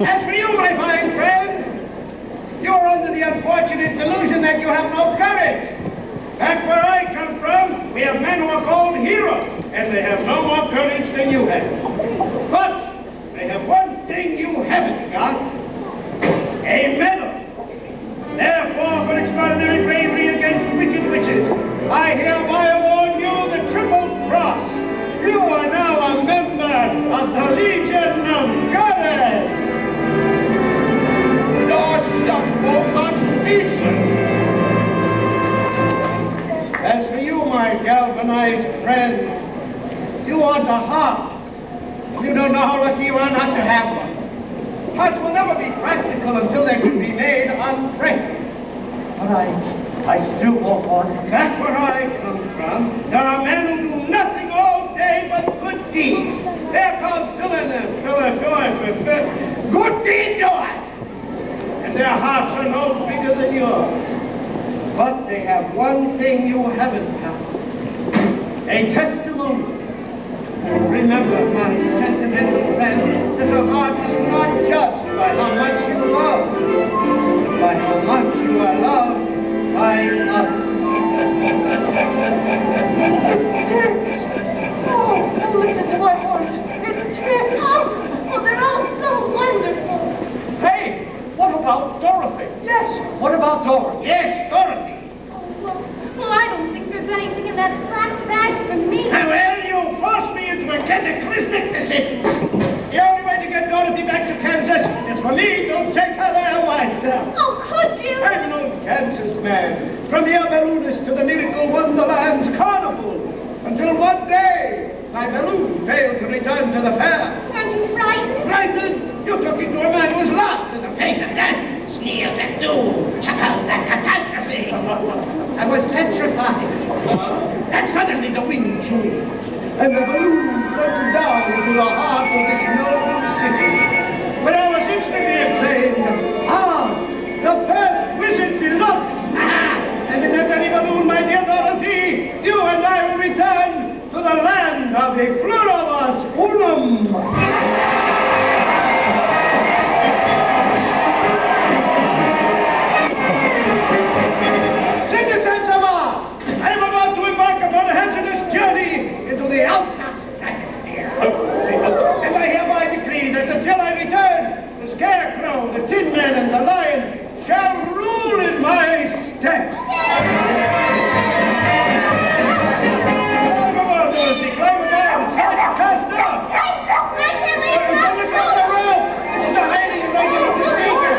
As for you, my fine friend, you're under the unfortunate delusion that you have no courage. Back where I come from, we have men who are called heroes, and they have no more courage than you have. But they have one thing you haven't got, a medal. Therefore, for extraordinary bravery against wicked witches, I hereby award you the Triple Cross. You are now a member of the Legion of Goddess. No, shucks, folks, I'm speechless. As for you, my galvanized friend, you want a heart. You don't know how lucky you are not to have one. Hearts will never be practical until they can be made unbreakable. But I still want one. That's where I come from. There are men who do nothing all day but good deeds. They're called good deed doers. And their hearts are no bigger than yours. But they have one thing you haven't got. A testimony. Remember, my sentimental friend, that a heart is not judged by how much you love, but by how much you are loved by others. It ticks. Oh, listen to my heart. It ticks. Oh, they're all so wonderful. Hey, what about Dorothy? Yes, what about Dorothy? Yes, Dorothy. Well, I don't think there's anything in that flat bag for me. Well, you forced me into a cataclysmic decision. The only way to get Dorothy back to Kansas is for me to take her there myself. Oh, could you? I'm an old Kansas man, from the balloonist to the miracle Wonderland's carnival, until one day my balloon failed to return to the fair. Weren't you frightened? Frightened? You took me to a man who's laughed in the face of death, sneered at doom, chuckled at catastrophe. I was petrified. And suddenly the wind changed, and the balloon floated down into the heart of this noble city, where I was instantly acclaimed, the first wizard deluxe. And in that very balloon, my dear Dorothy, you and I will return to the land of the pluribus unum. I am about to embark upon a hazardous journey into the outer stratosphere. And I hereby decree that until I return, the Scarecrow, the Tin Man, and the Lion shall rule in my stead. Come on, Dorothy, climb down. Start to cast off. Let go of the rope. This is a highly irregular procedure.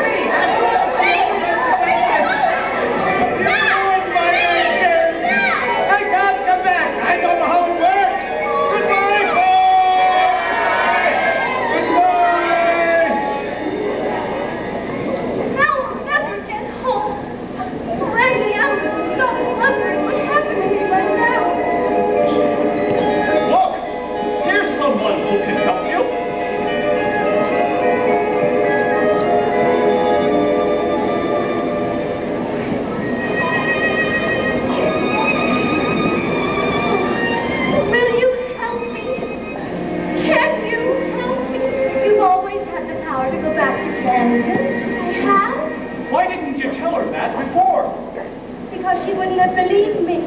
She wouldn't have believed me.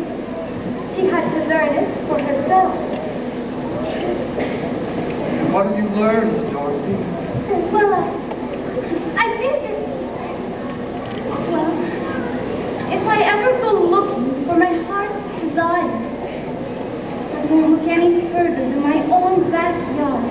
She had to learn it for herself. What have you learned, Dorothy? Well, I think that, well, if I ever go looking for my heart's desire, I won't look any further than my own backyard.